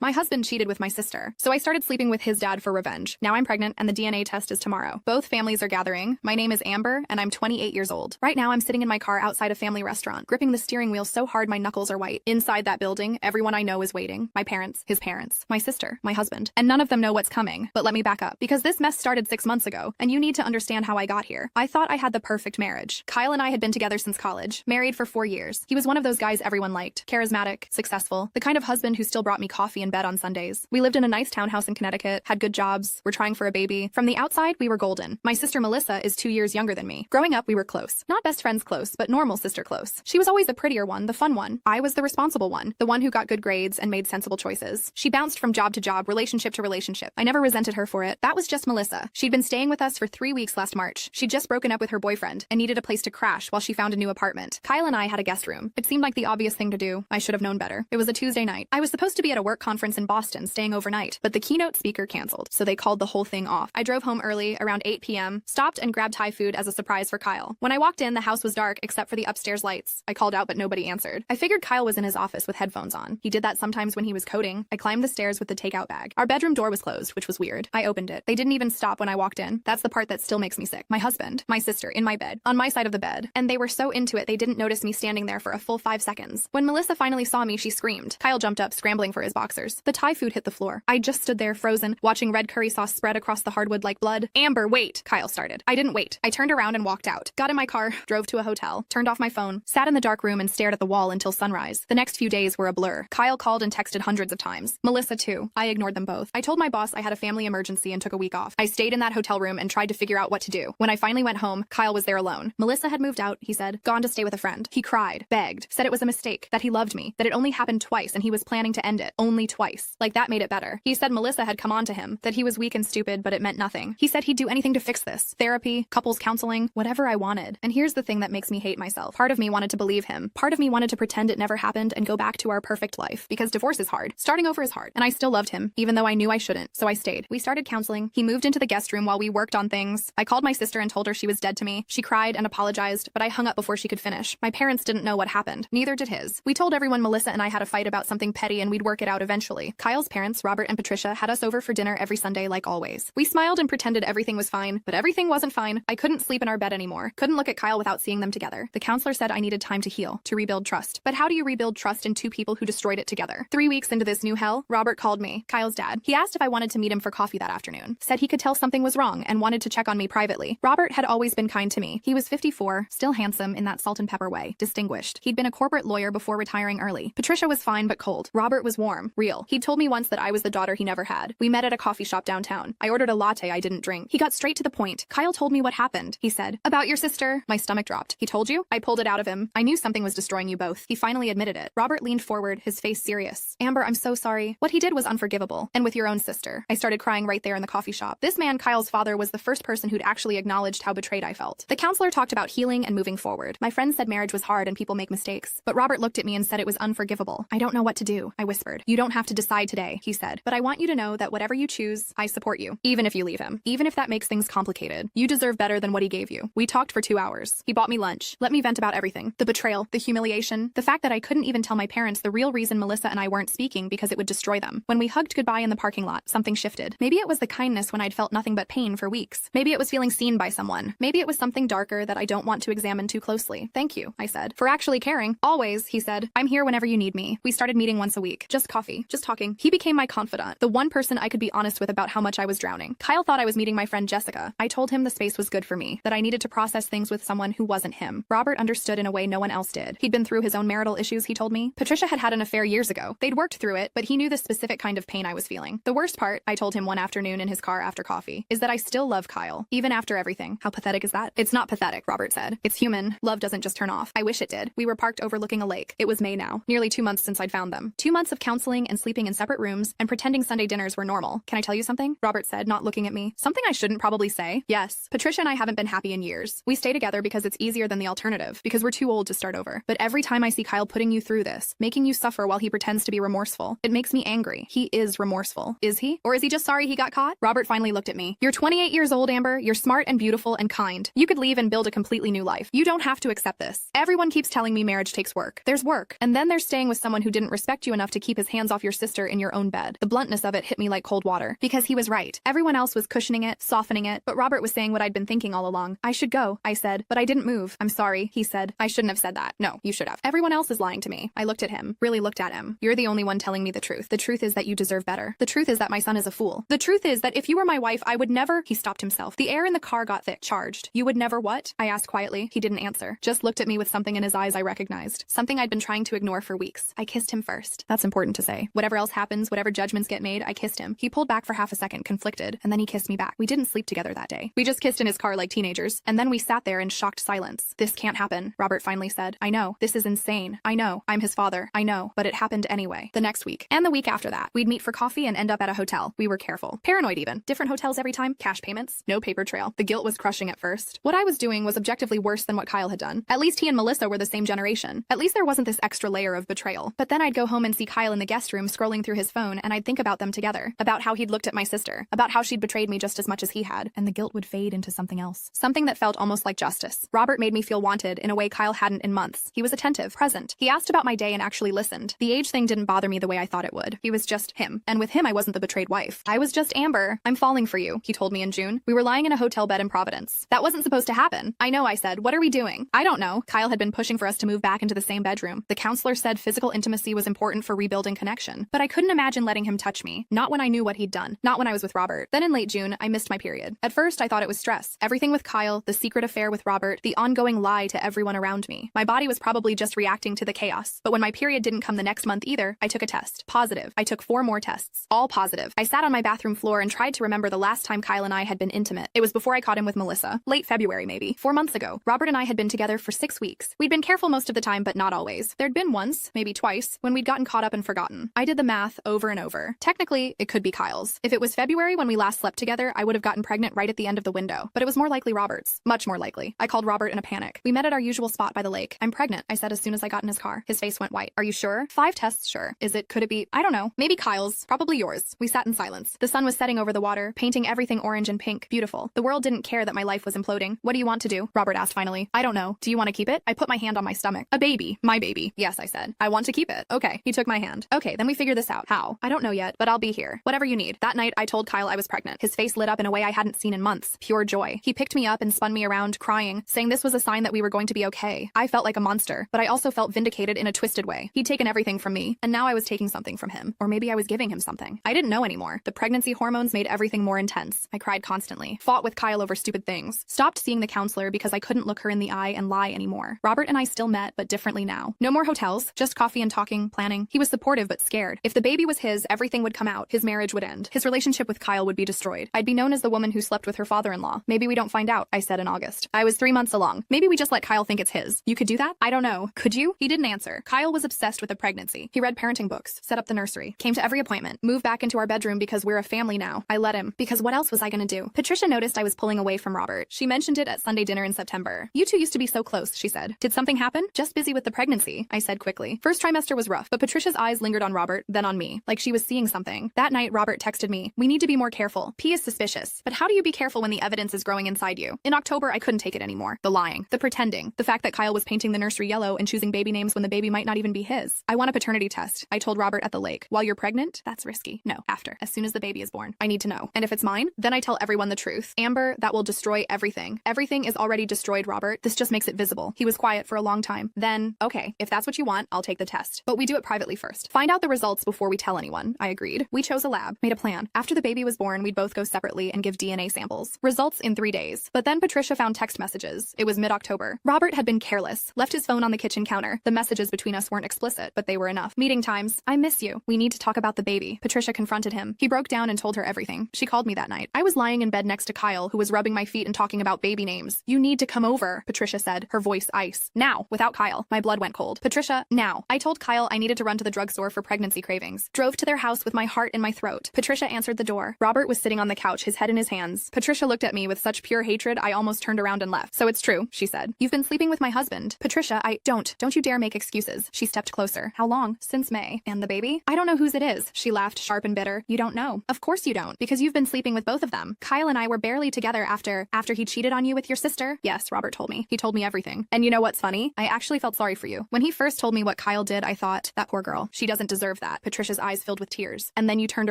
My husband cheated with my sister, so I started sleeping with his dad for revenge. Now I'm pregnant and the DNA test is tomorrow. Both families are gathering. My name is Amber and I'm 28 years old. Right now I'm sitting in my car outside a family restaurant, gripping the steering wheel so hard my knuckles are white. Inside that building, everyone I know is waiting. My parents, his parents, my sister, my husband, and none of them know what's coming. But let me back up, because this mess started 6 months ago, and you need to understand how I got here. I thought I had the perfect marriage. Kyle and I had been together since college, married for 4 years. He was one of those guys everyone liked, charismatic, successful, the kind of husband who still brought me coffee in bed on Sundays. We lived in a nice townhouse in Connecticut, had good jobs, were trying for a baby. From the outside, we were golden. My sister Melissa is 2 years younger than me. Growing up, we were close. Not best friends close, but normal sister close. She was always the prettier one, the fun one. I was the responsible one, the one who got good grades and made sensible choices. She bounced from job to job, relationship to relationship. I never resented her for it. That was just Melissa. She'd been staying with us for 3 weeks last March. She'd just broken up with her boyfriend and needed a place to crash while she found a new apartment. Kyle and I had a guest room. It seemed like the obvious thing to do. I should have known better. It was a Tuesday night. I was supposed to be at a work conference in Boston, staying overnight, but the keynote speaker canceled, so they called the whole thing off. I drove home early, around 8 p.m., stopped and grabbed Thai food as a surprise for Kyle. When I walked in, the house was dark except for the upstairs lights. I called out, but nobody answered. I figured Kyle was in his office with headphones on. He did that sometimes when he was coding. I climbed the stairs with the takeout bag. Our bedroom door was closed, which was weird. I opened it. They didn't even stop when I walked in. That's the part that still makes me sick. My husband, my sister, in my bed, on my side of the bed. And they were so into it they didn't notice me standing there for a full 5 seconds. When Melissa finally saw me, she screamed. Kyle jumped up, scrambling for his boxers. The Thai food hit the floor. I just stood there, frozen, watching red curry sauce spread across the hardwood like blood. Amber, wait, Kyle started. I didn't wait. I turned around and walked out. Got in my car, drove to a hotel, turned off my phone, sat in the dark room and stared at the wall until sunrise. The next few days were a blur. Kyle called and texted hundreds of times. Melissa too. I ignored them both. I told my boss I had a family emergency and took a week off. I stayed in that hotel room and tried to figure out what to do. When I finally went home, Kyle was there alone. Melissa had moved out, he said, gone to stay with a friend. He cried, begged, said it was a mistake, that he loved me, that it only happened twice and he was planning to end it. Only twice. Like that made it better. He said Melissa had come on to him, that he was weak and stupid, but it meant nothing. He said he'd do anything to fix this. Therapy, couples counseling, whatever I wanted. And here's the thing that makes me hate myself. Part of me wanted to believe him. Part of me wanted to pretend it never happened and go back to our perfect life. Because divorce is hard. Starting over is hard. And I still loved him, even though I knew I shouldn't. So I stayed. We started counseling. He moved into the guest room while we worked on things. I called my sister and told her she was dead to me. She cried and apologized, but I hung up before she could finish. My parents didn't know what happened. Neither did his. We told everyone Melissa and I had a fight about something petty and we'd work it out eventually. Kyle's parents, Robert and Patricia, had us over for dinner every Sunday like always. We smiled and pretended everything was fine, but everything wasn't fine. I couldn't sleep in our bed anymore. Couldn't look at Kyle without seeing them together. The counselor said I needed time to heal, to rebuild trust. But how do you rebuild trust in two people who destroyed it together? 3 weeks into this new hell, Robert called me, Kyle's dad. He asked if I wanted to meet him for coffee that afternoon. Said he could tell something was wrong and wanted to check on me privately. Robert had always been kind to me. He was 54, still handsome in that salt and pepper way, distinguished. He'd been a corporate lawyer before retiring early. Patricia was fine but cold. Robert was warm, real. He'd told me once that I was the daughter he never had. We met at a coffee shop downtown. I ordered a latte I didn't drink. He got straight to the point. Kyle told me what happened. He said, about your sister. My stomach dropped. He told you? I pulled it out of him. I knew something was destroying you both. He finally admitted it. Robert leaned forward, his face serious. Amber, I'm so sorry. What he did was unforgivable. And with your own sister. I started crying right there in the coffee shop. This man, Kyle's father, was the first person who'd actually acknowledged how betrayed I felt. The counselor talked about healing and moving forward. My friend said marriage was hard and people make mistakes. But Robert looked at me and said it was unforgivable. I don't know what to do, I whispered. You don't have to decide today, he said. But I want you to know that whatever you choose, I support you. Even if you leave him. Even if that makes things complicated. You deserve better than what he gave you. We talked for 2 hours. He bought me lunch. Let me vent about everything. The betrayal, the humiliation, the fact that I couldn't even tell my parents the real reason Melissa and I weren't speaking because it would destroy them. When we hugged goodbye in the parking lot, something shifted. Maybe it was the kindness when I'd felt nothing but pain for weeks. Maybe it was feeling seen by someone. Maybe it was something darker that I don't want to examine too closely. Thank you, I said, for actually caring. Always, he said. I'm here whenever you need me. We started meeting once a week. Just coffee. Just talking. He became my confidant. The one person I could be honest with about how much I was drowning. Kyle thought I was meeting my friend Jessica. I told him the space was good for me, that I needed to process things with someone who wasn't him. Robert understood in a way no one else did. He'd been through his own marital issues, he told me. Patricia had had an affair years ago. They'd worked through it, but he knew the specific kind of pain I was feeling. The worst part, I told him one afternoon in his car after coffee, is that I still love Kyle, even after everything. How pathetic is that? It's not pathetic, Robert said. It's human. Love doesn't just turn off. I wish it did. We were parked overlooking a lake. It was May now. Nearly 2 months since I'd found them. 2 months of counseling and sleeping in separate rooms and pretending Sunday dinners were normal. Can I tell you something? Robert said, not looking at me. Something I shouldn't probably say? Yes. Patricia and I haven't been happy in years. We stay together because it's easier than the alternative, because we're too old to start over. But every time I see Kyle putting you through this, making you suffer while he pretends to be remorseful, it makes me angry. He is remorseful. Is he? Or is he just sorry he got caught? Robert finally looked at me. You're 28 years old, Amber. You're smart and beautiful and kind. You could leave and build a completely new life. You don't have to accept this. Everyone keeps telling me marriage takes work. There's work. And then there's staying with someone who didn't respect you enough to keep his hands off your your sister in your own bed. The bluntness of it hit me like cold water. Because he was right. Everyone else was cushioning it, softening it, but Robert was saying what I'd been thinking all along. I should go, I said, but I didn't move. I'm sorry, he said. I shouldn't have said that. No, you should have. Everyone else is lying to me. I looked at him, really looked at him. You're the only one telling me the truth. The truth is that you deserve better. The truth is that my son is a fool. The truth is that if you were my wife, I would never— He stopped himself. The air in the car got thick, charged. You would never what? I asked quietly. He didn't answer. Just looked at me with something in his eyes I recognized. Something I'd been trying to ignore for weeks. I kissed him first. That's important to say. Whatever else happens, whatever judgments get made, I kissed him. He pulled back for half a second, conflicted, and then he kissed me back. We didn't sleep together that day. We just kissed in his car like teenagers, and then we sat there in shocked silence. This can't happen, Robert finally said. I know. This is insane. I know. I'm his father. I know. But it happened anyway. The next week. And the week after that. We'd meet for coffee and end up at a hotel. We were careful. Paranoid even. Different hotels every time. Cash payments. No paper trail. The guilt was crushing at first. What I was doing was objectively worse than what Kyle had done. At least he and Melissa were the same generation. At least there wasn't this extra layer of betrayal. But then I'd go home and see Kyle in the guest room scrolling through his phone, and I'd think about them together. About how he'd looked at my sister. About how she'd betrayed me just as much as he had. And the guilt would fade into something else. Something that felt almost like justice. Robert made me feel wanted in a way Kyle hadn't in months. He was attentive, present. He asked about my day and actually listened. The age thing didn't bother me the way I thought it would. He was just him. And with him, I wasn't the betrayed wife. I was just Amber. I'm falling for you, he told me in June. We were lying in a hotel bed in Providence. That wasn't supposed to happen. I know, I said. What are we doing? I don't know. Kyle had been pushing for us to move back into the same bedroom. The counselor said physical intimacy was important for rebuilding connection. But I couldn't imagine letting him touch me. Not when I knew what he'd done. Not when I was with Robert. Then in late June, I missed my period. At first, I thought it was stress. Everything with Kyle, the secret affair with Robert, the ongoing lie to everyone around me. My body was probably just reacting to the chaos. But when my period didn't come the next month either, I took a test. Positive. I took 4 more tests. All positive. I sat on my bathroom floor and tried to remember the last time Kyle and I had been intimate. It was before I caught him with Melissa. Late February, maybe. 4 months ago. Robert and I had been together for 6 weeks. We'd been careful most of the time, but not always. There'd been once, maybe twice, when we'd gotten caught up and forgotten. I did the math over and over. Technically, it could be Kyle's. If it was February when we last slept together, I would have gotten pregnant right at the end of the window. But it was more likely Robert's. Much more likely. I called Robert in a panic. We met at our usual spot by the lake. I'm pregnant, I said as soon as I got in his car. His face went white. Are you sure? 5 tests, sure. Could it be? I don't know. Maybe Kyle's. Probably yours. We sat in silence. The sun was setting over the water, painting everything orange and pink. Beautiful. The world didn't care that my life was imploding. What do you want to do? Robert asked finally. I don't know. Do you want to keep it? I put my hand on my stomach. A baby. My baby. Yes, I said. I want to keep it. Okay. He took my hand. Okay, then we figure this out. How? I don't know yet, but I'll be here. Whatever you need. That night, I told Kyle I was pregnant. His face lit up in a way I hadn't seen in months. Pure joy. He picked me up and spun me around, crying, saying this was a sign that we were going to be okay. I felt like a monster, but I also felt vindicated in a twisted way. He'd taken everything from me, and now I was taking something from him. Or maybe I was giving him something. I didn't know anymore. The pregnancy hormones made everything more intense. I cried constantly. Fought with Kyle over stupid things. Stopped seeing the counselor because I couldn't look her in the eye and lie anymore. Robert and I still met, but differently now. No more hotels, just coffee and talking, planning. He was supportive but scared. If the baby was his, everything would come out. His marriage would end. His relationship with Kyle would be destroyed. I'd be known as the woman who slept with her father-in-law. Maybe we don't find out, I said in August. I was 3 months along. Maybe we just let Kyle think it's his. You could do that? I don't know. Could you? He didn't answer. Kyle was obsessed with the pregnancy. He read parenting books, set up the nursery, came to every appointment, moved back into our bedroom because we're a family now. I let him, because what else was I gonna do? Patricia noticed I was pulling away from Robert. She mentioned it at Sunday dinner in September. You two used to be so close, she said. Did something happen? Just busy with the pregnancy, I said quickly. First trimester was rough, but Patricia's eyes lingered on Robert, then on me, like she was seeing something. That night, Robert texted me, we need to be more careful. P is suspicious. But how do you be careful when the evidence is growing inside you? In October, I couldn't take it anymore. The lying, the pretending, the fact that Kyle was painting the nursery yellow and choosing baby names when the baby might not even be his. I want a paternity test, I told Robert at the lake. While you're pregnant? That's risky. No, after. As soon as the baby is born. I need to know. And if it's mine, then I tell everyone the truth. Amber, that will destroy everything. Everything is already destroyed, Robert. This just makes it visible. He was quiet for a long time. Then, okay, if that's what you want, I'll take the test. But we do it privately first. Find out the results before we tell anyone. I agreed. We chose a lab, made a plan. After the baby was born, we'd both go separately and give DNA samples. Results in 3 days. But then Patricia found text messages. It was mid-October. Robert had been careless, left his phone on the kitchen counter. The messages between us weren't explicit, but they were enough. Meeting times. I miss you. We need to talk about the baby. Patricia confronted him. He broke down and told her everything. She called me that night. I was lying in bed next to Kyle, who was rubbing my feet and talking about baby names. You need to come over, Patricia said, her voice ice. Now, without Kyle. My blood went cold. Patricia, now. I told Kyle I needed to run to the drugstore for pregnancy cravings. Drove to their house with my heart in my throat. Patricia answered the door. Robert was sitting on the couch, his head in his hands. Patricia looked at me with such pure hatred I almost turned around and left. So it's true, she said. You've been sleeping with my husband. Patricia, don't you dare make excuses. She stepped closer. How long? Since May. And the baby? I don't know whose it is. She laughed, sharp and bitter. You don't know. Of course you don't, because you've been sleeping with both of them. Kyle and I were barely together after he cheated on you with your sister. Yes, Robert told me. He told me everything. And you know what's funny? I actually felt sorry for you. When he first told me what Kyle did, I thought, that poor girl. She doesn't deserve that. Patricia's eyes filled with tears. And then you turned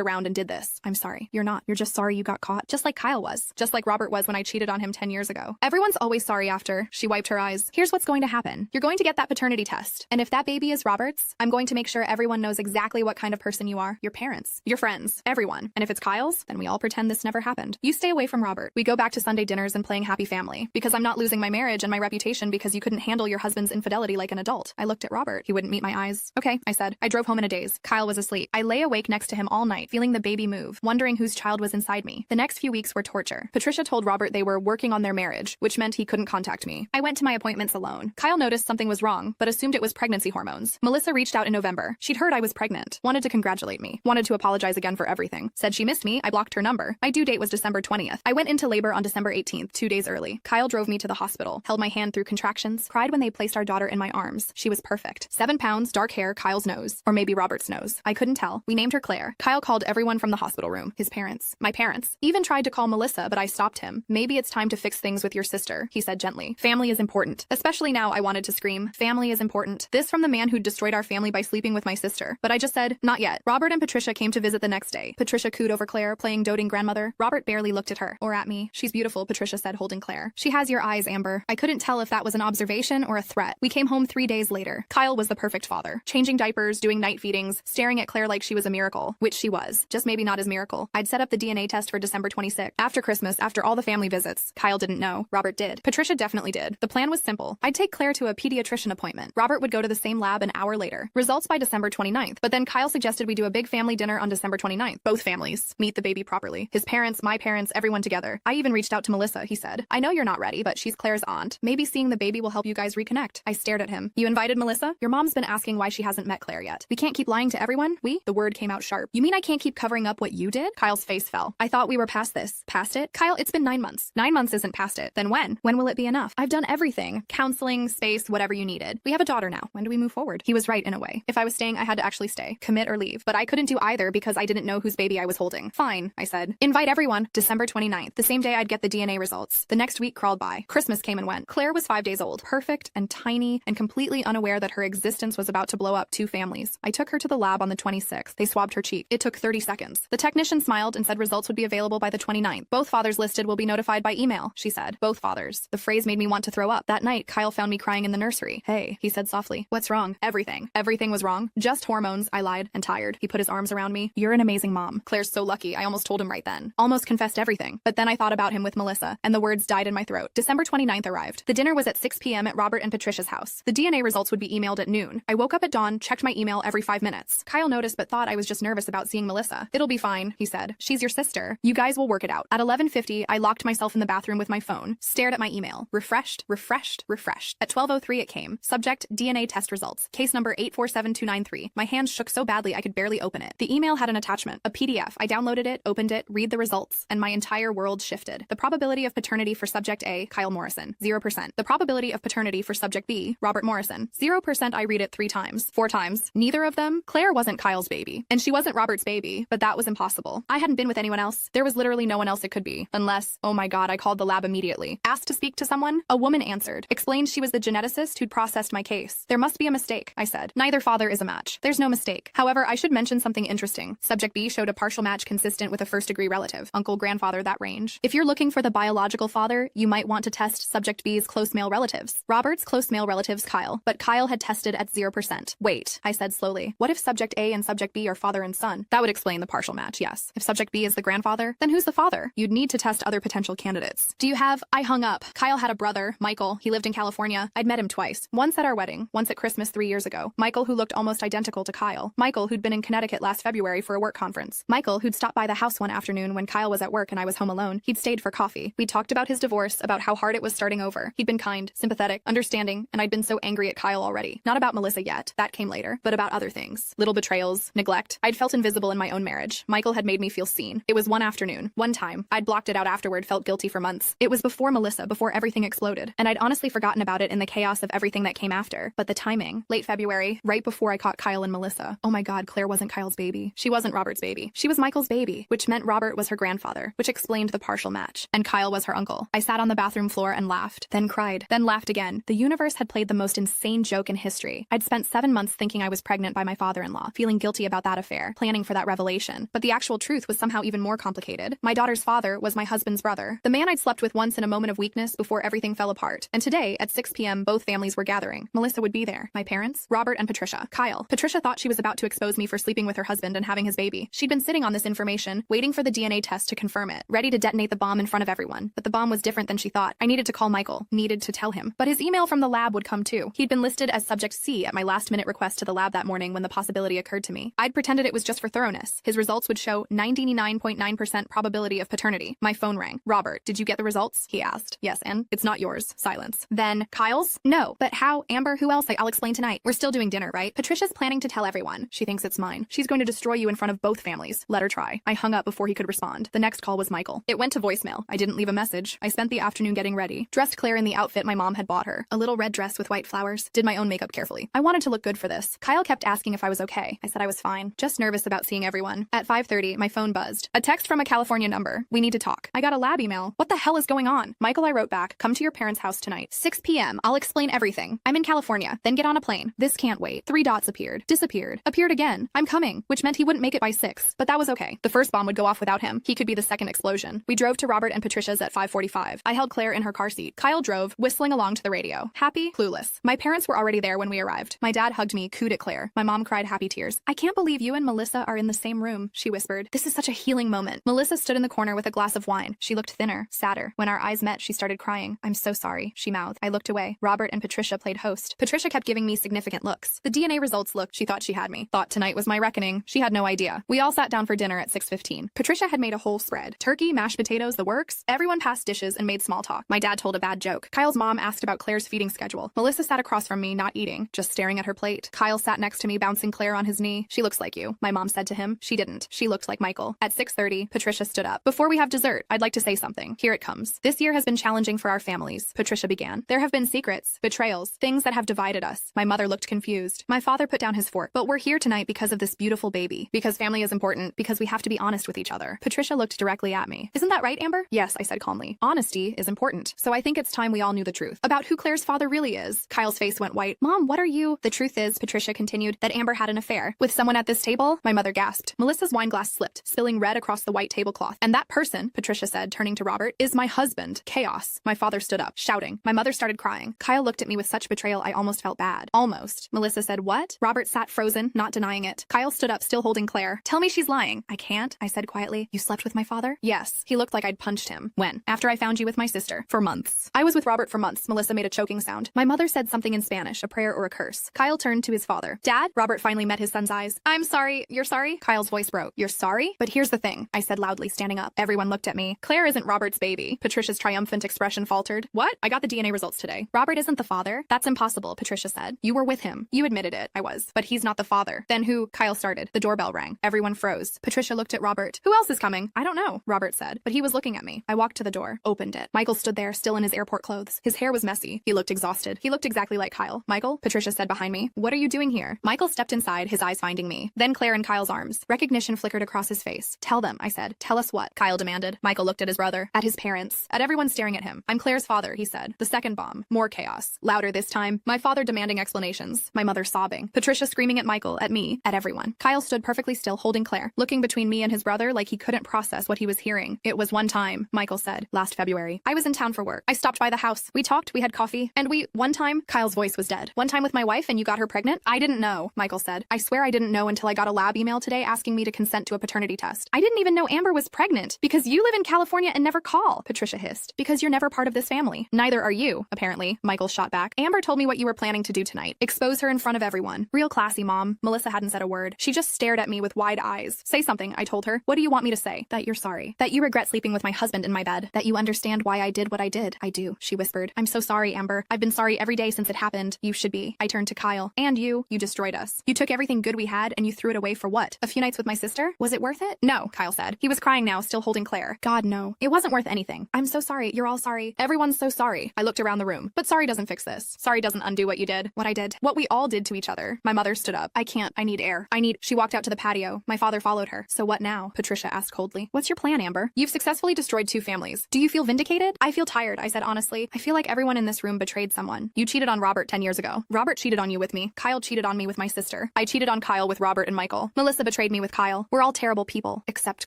around and did this. I'm sorry. You're not. You're just sorry you got caught. Just like Kyle was. Just like Robert was when I cheated on him 10 years ago. Everyone's always sorry after. She wiped her eyes. Here's what's going to happen. You're going to get that paternity test. And if that baby is Robert's, I'm going to make sure everyone knows exactly what kind of person you are. Your parents, your friends, everyone. And if it's Kyle's, then we all pretend this never happened. You stay away from Robert. We go back to Sunday dinners and playing happy family. Because I'm not losing my marriage and my reputation because you couldn't handle your husband's infidelity like an adult. I looked at Robert. He wouldn't meet my eyes. Okay, I said. I drove home in a daze. Kyle was asleep. I lay awake next to him all night, feeling the baby move, wondering whose child was inside me. The next few weeks were torture. Patricia told Robert they were working on their marriage, which meant he couldn't contact me. I went to my appointments alone. Kyle noticed something was wrong, but assumed it was pregnancy hormones. Melissa reached out in November. She'd heard I was pregnant. Wanted to congratulate me. Wanted to apologize again for everything. Said she missed me. I blocked her number. My due date was December 20th. I went into labor on December 18th, 2 days early. Kyle drove me to the hospital, held my hand through contractions, cried when they placed our daughter in my arms. She was perfect. 7 pounds, dark hair, Kyle's nose. Or maybe Robert's nose. I couldn't tell. We named her Claire. Kyle called everyone from the hospital room. His parents. My parents. Even tried to call Melissa, but I stopped him. Maybe it's time to fix things with your sister, he said gently. Family is important. Especially now, I wanted to scream. Family is important. This from the man who destroyed our family by sleeping with my sister. But I just said, not yet. Robert and Patricia came to visit the next day. Patricia cooed over Claire, playing doting grandmother. Robert barely looked at her. Or at me. She's beautiful, Patricia said, holding Claire. She has your eyes, Amber. I couldn't tell if that was an observation or a threat. We came home 3 days later. Kyle was the perfect father. Changing diapers, doing night feedings, staring at Claire like she was a miracle. Which she was. Just maybe not as miracle. I'd set up the DNA test for December 26th. After Christmas, after all the family visits. Kyle didn't know. Robert did. Patricia definitely did. The plan was simple. I'd take Claire to a pediatrician appointment. Robert would go to the same lab an hour later. Results by December 29th. But then Kyle suggested we do a big family dinner on December 29th. Both families. Meet the baby properly. His parents, my parents, everyone together. I even reached out to Melissa, he said. I know you're not ready, but she's Claire's aunt. Maybe seeing the baby will help you guys reconnect. I stared at him. You invited Melissa? Your mom's been asking why she hasn't met Claire yet. We can't keep lying to everyone? The word came out sharp. You mean I can't keep covering up what you did? Kyle's face fell. I thought we were past this. Past it? Kyle, it's been 9 months. 9 months isn't past it. Then when? When will it be enough? I've done everything. Counseling, space, whatever you needed. We have a daughter now. When do we move forward? He was right in a way. If I was staying, I had to actually stay. Commit or leave. But I couldn't do either because I didn't know whose baby I was holding. Fine, I said. Invite everyone. December 29th. The same day I'd get the DNA results. The next week crawled by. Christmas came and went. Claire was 5 days old. Perfect and tiny and completely unaware that her existence was about to blow up 2 families. I took her to the lab on the 26th. They swabbed her cheek. It took 30 seconds. The technician smiled and said results would be available by the 29th. Both fathers listed will be notified by email, she said. Both fathers. The phrase made me want to throw up. That night, Kyle found me crying in the nursery. Hey, he said softly. What's wrong? Everything. Everything was wrong. Just hormones. I lied and tired. He put his arms around me. You're an amazing mom. Claire's so lucky. I almost told him right then. Almost confessed everything. But then I thought about him with Melissa, and the words died in my throat. December 29th arrived. The dinner was at 6 p.m. at Robert and Patricia's house. The DNA results would be emailed at noon. I woke up at dawn, checked my email every 5 minutes. Kyle noticed but thought I was just nervous about seeing Melissa. It'll be fine, he said. She's your sister. You guys will work it out. At 11:50, I locked myself in the bathroom with my phone, stared at my email. Refreshed, refreshed, refreshed. At 12:03 it came. Subject, DNA test results. Case number 847293. My hands shook so badly I could barely open it. The email had an attachment, a PDF. I downloaded it, opened it, read the results, and my entire world shifted. The probability of paternity for subject A, Kyle Morrison, 0%. The probability of paternity for subject B, Robert Morrison, 0%. I read it 3 times, 4 times. Neither of them. Claire wasn't Kyle's baby, and she wasn't Robert's baby, but that was impossible. I hadn't been with anyone else. There was literally no one else it could be. Unless, oh my god, I called the lab immediately. Asked to speak to someone? A woman answered. Explained she was the geneticist who'd processed my case. There must be a mistake, I said. Neither father is a match. There's no mistake. However, I should mention something interesting. Subject B showed a partial match consistent with a first-degree relative. Uncle, grandfather, that range. If you're looking for the biological father, you might want to test subject B's close male relatives. Robert's close male relatives Kyle, but Kyle had tested at 0%. Wait, I said slowly. What if subject A and subject B are father and son? That would explain the partial match, yes. If subject B is the grandfather, then who's the father? You'd need to test other potential candidates. Do you have? I hung up. Kyle had a brother, Michael. He lived in California. I'd met him twice. Once at our wedding, once at Christmas 3 years ago. Michael, who looked almost identical to Kyle. Michael, who'd been in Connecticut last February for a work conference. Michael, who'd stopped by the house one afternoon when Kyle was at work and I was home alone. He'd stayed for coffee. We'd talked about his divorce, about how hard it was starting over. He'd been kind, sympathetic, understanding, and I'd been so angry at Kyle already. Not about Melissa yet. That came later. But about other things. Little betrayals, neglect. I'd felt invisible in my own marriage. Michael had made me feel seen. It was one afternoon, one time. I'd blocked it out afterward, felt guilty for months. It was before Melissa, before everything exploded. And I'd honestly forgotten about it in the chaos of everything that came after. But the timing. Late February, right before I caught Kyle and Melissa. Oh my god, Claire wasn't Kyle's baby. She wasn't Robert's baby. She was Michael's baby, which meant Robert was her grandfather, which explained the partial match. And Kyle was her uncle. I sat on the bathroom floor and laughed, then cried, then laughed again. The universe had played the most insane joke in history. I'd spent 7 months thinking I was pregnant by my father father-in-law, feeling guilty about that affair, planning for that revelation. But the actual truth was somehow even more complicated. My daughter's father was my husband's brother, the man I'd slept with once in a moment of weakness before everything fell apart. And today, at 6 p.m., both families were gathering. Melissa would be there. My parents, Robert and Patricia. Kyle. Patricia thought she was about to expose me for sleeping with her husband and having his baby. She'd been sitting on this information, waiting for the DNA test to confirm it, ready to detonate the bomb in front of everyone. But the bomb was different than she thought. I needed to call Michael, needed to tell him. But his email from the lab would come too. He'd been listed as subject C at my last-minute request to the lab that morning when the possibility occurred to me. I'd pretended it was just for thoroughness. His results would show 99.9% probability of paternity. My phone rang. Robert, did you get the results? He asked. Yes, and it's not yours. Silence. Then, Kyle's? No. But how? Amber, who else? I'll explain tonight. We're still doing dinner, right? Patricia's planning to tell everyone. She thinks it's mine. She's going to destroy you in front of both families. Let her try. I hung up before he could respond. The next call was Michael. It went to voicemail. I didn't leave a message. I spent the afternoon getting ready. Dressed Claire in the outfit my mom had bought her. A little red dress with white flowers. Did my own makeup carefully. I wanted to look good for this. Kyle kept asking if I was okay. I said I was fine. Just nervous about seeing everyone. At 5:30, my phone buzzed. A text from a California number. We need to talk. I got a lab email. What the hell is going on? Michael, I wrote back. Come to your parents' house tonight. 6 p.m. I'll explain everything. I'm in California. Then get on a plane. This can't wait. 3 dots appeared. Disappeared. Appeared again. I'm coming. Which meant he wouldn't make it by 6. But that was okay. The first bomb would go off without him. He could be the second explosion. We drove to Robert and Patricia's at 5:45. I held Claire in her car seat. Kyle drove, whistling along to the radio. Happy? Clueless. My parents were already there when we arrived. My dad hugged me, cooed at Claire. My mom cried happy tears. I can't believe you and Melissa are in the same room, she whispered. This is such a healing moment. Melissa stood in the corner with a glass of wine. She looked thinner, sadder. When our eyes met, she started crying. I'm so sorry, she mouthed. I looked away. Robert and Patricia played host. Patricia kept giving me significant looks. The DNA results looked. She thought she had me. Thought tonight was my reckoning. She had no idea. We all sat down for dinner at 6:15. Patricia had made a whole spread. Turkey, mashed potatoes, the works. Everyone passed dishes and made small talk. My dad told a bad joke. Kyle's mom asked about Claire's feeding schedule. Melissa sat across from me, not eating, just staring at her plate. Kyle sat next to me, bouncing Claire on his knee. She looks like you, my mom said to him. She didn't. She looked like Michael. At 6:30, Patricia stood up. Before we have dessert, I'd like to say something. Here it comes. This year has been challenging for our families, Patricia began. There have been secrets, betrayals, things that have divided us. My mother looked confused. My father put down his fork. But we're here tonight because of this beautiful baby. Because family is important. Because we have to be honest with each other. Patricia looked directly at me. Isn't that right, Amber? Yes, I said calmly. Honesty is important. So I think it's time we all knew the truth. About who Claire's father really is. Kyle's face went white. Mom, what are you? The truth is, Patricia continued, that Amber had an affair. With someone at this table? My mother gasped. Melissa's wine glass slipped, spilling red across the white tablecloth. And that person, Patricia said, turning to Robert, is my husband. Chaos. My father stood up, shouting. My mother started crying. Kyle looked at me with such betrayal I almost felt bad. Almost. Melissa said, what? Robert sat frozen, not denying it. Kyle stood up, still holding Claire. Tell me she's lying. I can't, I said quietly. You slept with my father? Yes. He looked like I'd punched him. When? After I found you with my sister. For months. I was with Robert for months. Melissa made a choking sound. My mother said something in Spanish, a prayer or a curse. Kyle turned to his father. Dad? Robert finally met his son's eyes. I'm sorry. You're sorry? Kyle's voice broke. You're sorry? But here's the thing, I said loudly, standing up. Everyone looked at me. Claire isn't Robert's baby. Patricia's triumphant expression faltered. What? I got the DNA results today. Robert isn't the father? That's impossible, Patricia said. You were with him. You admitted it. I was. But he's not the father. Then who? Kyle started. The doorbell rang. Everyone froze. Patricia looked at Robert. Who else is coming? I don't know, Robert said. But he was looking at me. I walked to the door, opened it. Michael stood there, still in his airport clothes. His hair was messy. He looked exhausted. He looked exactly like Kyle. Michael? Patricia said behind me. What are you doing here? Michael stepped inside, his eyes finding me. Then Claire in Kyle's arms. Recognition flickered across his face. Tell them, I said. Tell us what? Kyle demanded. Michael looked at his brother, at his parents, at everyone staring at him. I'm Claire's father, he said. The second bomb. More chaos. Louder this time. My father demanding explanations. My mother sobbing. Patricia screaming at Michael, at me, at everyone. Kyle stood perfectly still, holding Claire, looking between me and his brother like he couldn't process what he was hearing. It was one time, Michael said, last February. I was in town for work. I stopped by the house. We talked, we had coffee, and one time, Kyle's voice was dead. One time with my wife and you got her pregnant? I didn't know, Michael said. I swear I didn't know until I got a lab email today asking me to consent to a paternity test. I didn't even know Amber was pregnant. Because you live in California and never call, Patricia hissed. Because you're never part of this family. Neither are you, apparently, Michael shot back. Amber told me what you were planning to do tonight. Expose her in front of everyone. Real classy, Mom. Melissa hadn't said a word. She just stared at me with wide eyes. Say something, I told her. What do you want me to say? That you're sorry. That you regret sleeping with my husband in my bed. That you understand why I did what I did. I do, she whispered. I'm so sorry, Amber. I've been sorry every day since it happened. You should be. I turned to Kyle. And you destroyed us. You took everything good we had and you threw it away for what? A few nights with my sister? Was it worth it? No, Kyle said. He was crying now, still holding Claire. God, no. It wasn't worth anything. I'm so sorry. You're all sorry. Everyone's so sorry. I looked around the room. But sorry doesn't fix this. Sorry doesn't undo what you did. What I did. What we all did to each other. My mother stood up. I can't. I need air. She walked out to the patio. My father followed her. So what now? Patricia asked coldly. What's your plan, Amber? You've successfully destroyed 2 families. Do you feel vindicated? I feel tired, I said honestly. I feel like everyone in this room betrayed someone. You cheated on Robert 10 years ago. Robert cheated on you with me. Kyle cheated on me with my sister. liar. I cheated on Kyle with Robert and Michael. Melissa betrayed me with Kyle. We're all terrible people, except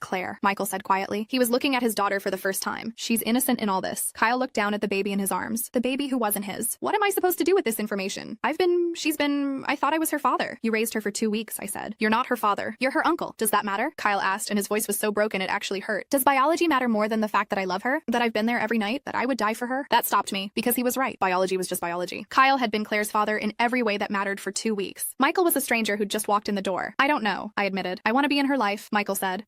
Claire, Michael said quietly. He was looking at his daughter for the first time. She's innocent in all this. Kyle looked down at the baby in his arms. The baby who wasn't his. What am I supposed to do with this information? I thought I was her father. You raised her for 2 weeks, I said. You're not her father. You're her uncle. Does that matter? Kyle asked, and his voice was so broken it actually hurt. Does biology matter more than the fact that I love her? That I've been there every night? That I would die for her? That stopped me, because he was right. Biology was just biology. Kyle had been Claire's father in every way that mattered for 2 weeks. Michael was a stranger who'd just walked in the door. I don't know, I admitted. I want to be in her life, Michael said.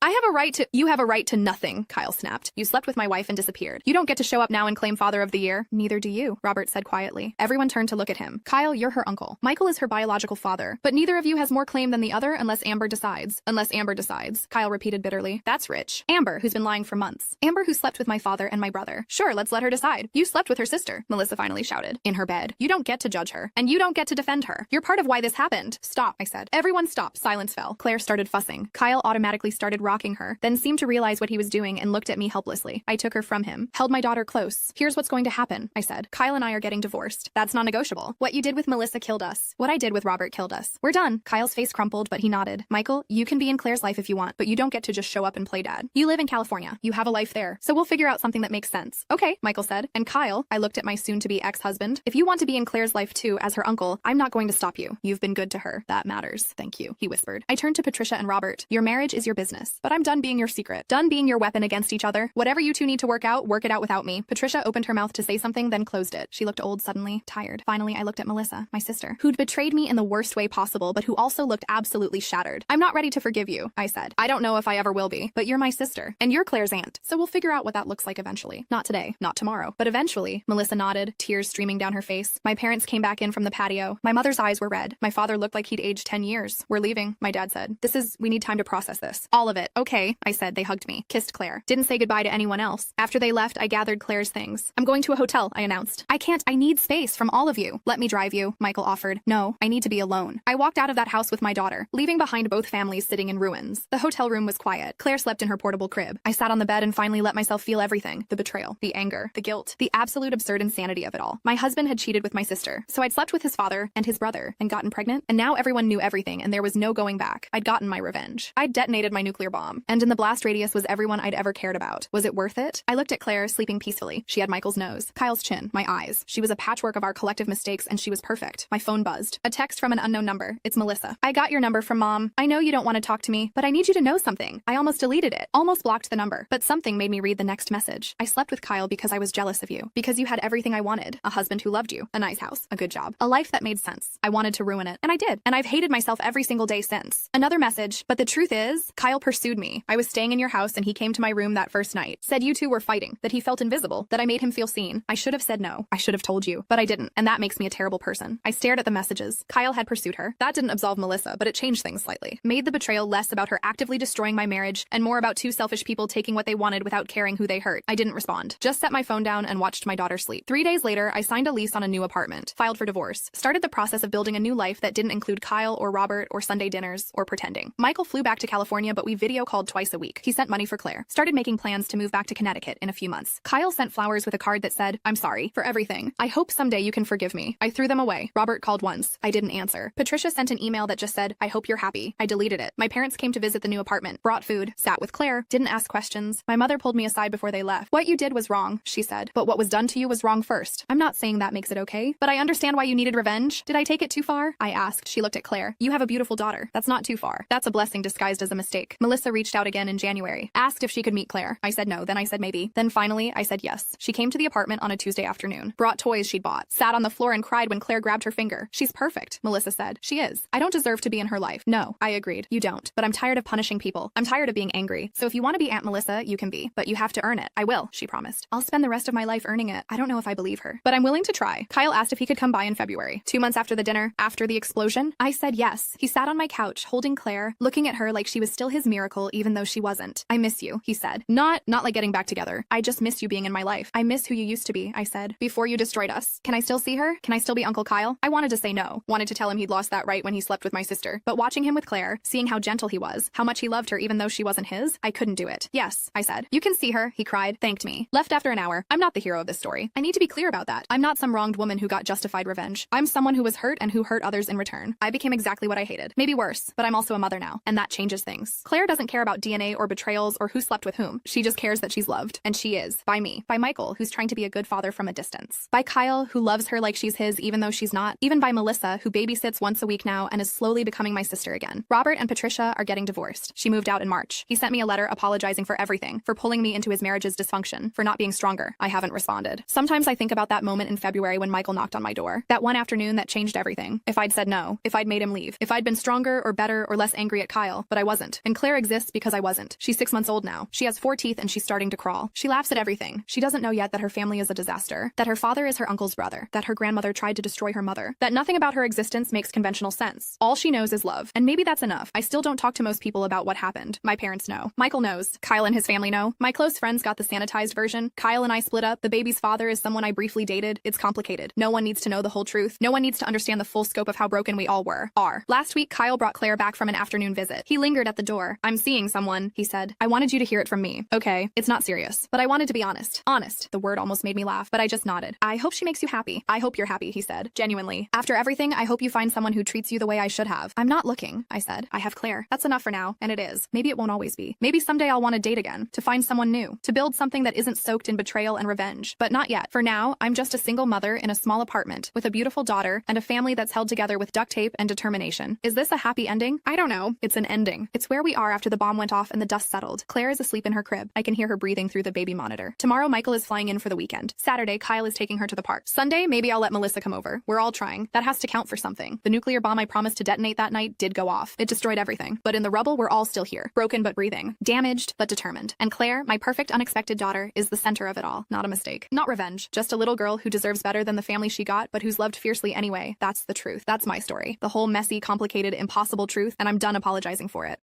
You have a right to nothing, Kyle snapped. You slept with my wife and disappeared. You don't get to show up now and claim father of the year. Neither do you, Robert said quietly. Everyone turned to look at him. Kyle, you're her uncle. Michael is her biological father, but neither of you has more claim than the other unless Amber decides. Unless Amber decides, Kyle repeated bitterly. That's rich. Amber, who's been lying for months. Amber, who slept with my father and my brother. Sure, let's let her decide. You slept with her sister, Melissa finally shouted. In her bed. You don't get to judge her, and you don't get to defend her. You're part of why this happened. Stop, I said. Everyone stop. Silence fell. Claire started fussing. Kyle automatically started rocking her, then seemed to realize what he was doing and looked at me helplessly. I took her from him, held my daughter close. Here's what's going to happen, I said. Kyle and I are getting divorced. That's non-negotiable. What you did with Melissa killed us. What I did with Robert killed us. We're done. Kyle's face crumpled, but he nodded. Michael, you can be in Claire's life if you want, but you don't get to just show up and play dad. You live in California. You have a life there, so we'll figure out something that makes sense. Okay, Michael said. And Kyle, I looked at my soon-to-be ex-husband. If you want to be in Claire's life too as her uncle, I'm not going to stop you. You've been good to her. That matters. Thank you, he whispered. I turned to Patricia and Robert. Your marriage is your business, but I'm done being your secret. Done being your weapon against each other. Whatever you two need to work it out without me. Patricia opened her mouth to say something, then closed it. She looked old suddenly, tired. Finally, I looked at Melissa, my sister, who'd betrayed me in the worst way possible, but who also looked absolutely shattered. I'm not ready to forgive you, I said. I don't know if I ever will be, but you're my sister, and you're Claire's aunt, so we'll figure out what that looks like eventually. Not today, not tomorrow, but eventually. Melissa nodded, tears streaming down her face. My parents came back in from the patio. My mother's eyes were red. My father looked like he'd aged 10 years. We're leaving, my dad said. We need time to process this. All of it. Okay, I said. They hugged me, kissed Claire. Didn't say goodbye to anyone else. After they left, I gathered Claire's things. I'm going to a hotel, I announced. I need space from all of you. Let me drive you, Michael offered. No, I need to be alone. I walked out of that house with my daughter, leaving behind both families sitting in ruins. The hotel room was quiet. Claire slept in her portable crib. I sat on the bed and finally let myself feel everything. The betrayal, the anger, the guilt, the absolute absurd insanity of it all. My husband had cheated with my sister, so I'd slept with his father and his brother and gotten pregnant, and now everyone knew everything and there was no going back. I'd gotten my revenge. I'd detonated my nuclear bomb, and in the blast radius was everyone I'd ever cared about. Was it worth it? I looked at Claire, sleeping peacefully. She had Michael's nose, Kyle's chin, my eyes. She was a patchwork of our collective mistakes, and she was perfect. My phone buzzed. A text from an unknown number. It's Melissa. I got your number from Mom. I know you don't want to talk to me, but I need you to know something. I almost deleted it. Almost blocked the number. But something made me read the next message. I slept with Kyle because I was jealous of you. Because you had everything I wanted. A husband who loved you. A nice house. A good job. A life that made sense. I wanted to ruin it. And I did. And I've hated myself every single day since. Another message. But the truth is, Kyle pursued me. I was staying in your house and he came to my room that first night. Said you two were fighting. That he felt invisible. That I made him feel seen. I should have said no. I should have told you. But I didn't. And that makes me a terrible person. I stared at the messages. Kyle had pursued her. That didn't absolve Melissa, but it changed things slightly. Made the betrayal less about her actively destroying my marriage and more about two selfish people taking what they wanted without caring who they hurt. I didn't respond. Just set my phone down and watched my daughter sleep. 3 days later, I signed a lease on a new apartment. Filed for divorce. Started the process of building a new life that didn't include Kyle or Robert or Sunday dinners or pretending. Michael flew back to California, but we video called twice a week. He sent money for Claire. Started making plans to move back to Connecticut in a few months. Kyle sent flowers with a card that said, I'm sorry for everything. I hope someday you can forgive me. I threw them away. Robert called once. I didn't answer. Patricia sent an email that just said, I hope you're happy. I deleted it. My parents came to visit the new apartment, brought food, sat with Claire, didn't ask questions. My mother pulled me aside before they left. What you did was wrong, she said, but what was done to you was wrong first. I'm not saying that makes it okay, but I understand why you needed revenge. Did I take it too far? I asked. She looked at Claire. You have a beautiful daughter. That's not too far. That's a blessing disguised as a mistake. Melissa reached out again in January. Asked if she could meet Claire. I said no, then I said maybe. Then finally, I said yes. She came to the apartment on a Tuesday afternoon. Brought toys she'd bought. Sat on the floor and cried when Claire grabbed her finger. She's perfect, Melissa said. She is. I don't deserve to be in her life. No, I agreed. You don't. But I'm tired of punishing people. I'm tired of being angry. So if you want to be Aunt Melissa, you can be. But you have to earn it. I will, she promised. I'll spend the rest of my life earning it. I don't know if I believe her, but I'm willing to try. Kyle asked if he could come by in February. 2 months after the dinner, after the explosion, I said yes. He sat on my couch, holding Claire, looking at her like she was still his miracle, even though she wasn't. I miss you, he said. Not like getting back together. I just miss you being in my life. I miss who you used to be, I said, before you destroyed us. Can I still see her? Can I still be Uncle Kyle? I wanted to say no. Wanted to tell him he'd lost that right when he slept with my sister. But watching him with Claire, seeing how gentle he was, how much he loved her even though she wasn't his, I couldn't do it. Yes, I said. You can see her, he cried, thanked me. Left after an hour. I'm not the hero of this story. I need to be clear about that. I'm not some wronged woman who got justified revenge. I'm someone who was hurt and who hurt others in return. I became exactly what I hated. Maybe worse, but I'm also a mother now, and that changes things. Claire doesn't care about DNA or betrayals or who slept with whom. She just cares that she's loved, and she is. By me. By Michael, who's trying to be a good father from a distance. By Kyle, who loves her like she's his even though she's not. Even by Melissa, who babysits once a week now and is slowly becoming my sister again. Robert and Patricia are getting divorced. She moved out in March. He sent me a letter apologizing for everything, for pulling me into his marriage's dysfunction, for not being stronger. I haven't responded. Sometimes I think about that moment in February when Michael knocked on my door. That one afternoon that changed everything. If I'd said no, if I'd made him leave, if I'd been stronger or better or less angry at Kyle, but I wasn't. And Claire exists because I wasn't. She's 6 months old now. She has 4 teeth and she's starting to crawl. She laughs at everything. She doesn't know yet that her family is a disaster, that her father is her uncle's brother, that her grandmother tried to destroy her mother, that nothing about her existence makes conventional sense. All she knows is love. And maybe that's enough. I still don't talk to most people about what happened. My parents know. Michael knows. Kyle and his family know. My close friends got the sanitized version. Kyle and I split up. The baby's father is someone I briefly dated. It's complicated. No one needs to know the whole truth. No one needs to understand the full scope of how broken we all are. Last week, Kyle brought Claire back from an afternoon visit. He lingered at the door. "I'm seeing someone," he said. "I wanted you to hear it from me." Okay, it's not serious, but I wanted to be honest. Honest. The word almost made me laugh, but I just nodded. "I hope she makes you happy." "I hope you're happy," he said. Genuinely. "After everything, I hope you find someone who treats you the way I should have." "I'm not looking," I said. "I have Claire. That's enough for now," and it is. Maybe it won't always be. Maybe someday I'll want to date again, to find someone new, to build something that isn't soaked in betrayal and revenge. But not yet. For now, I'm just a single mother in a small apartment with a beautiful daughter and a family that's held together with duct tape and determination. Is this a happy ending? I don't know. It's an ending. It's where we are after the bomb went off and the dust settled. Claire is asleep in her crib. I can hear her breathing through the baby monitor. Tomorrow, Michael is flying in for the weekend. Saturday, Kyle is taking her to the park. Sunday, maybe I'll let Melissa come over. We're all trying. That has to count for something. The nuclear bomb I promised to detonate that night did go off. It destroyed everything. But in the rubble, we're all still here. Broken but breathing. Damaged but determined. And Claire, my perfect unexpected daughter, is the center of it all. Not a mistake. Not revenge. Just a little girl who deserves better than the family she got, but who's loved fiercely anyway. That's the truth. That's my story. The whole messy, complicated, impossible truth, and I'm done apologizing for it.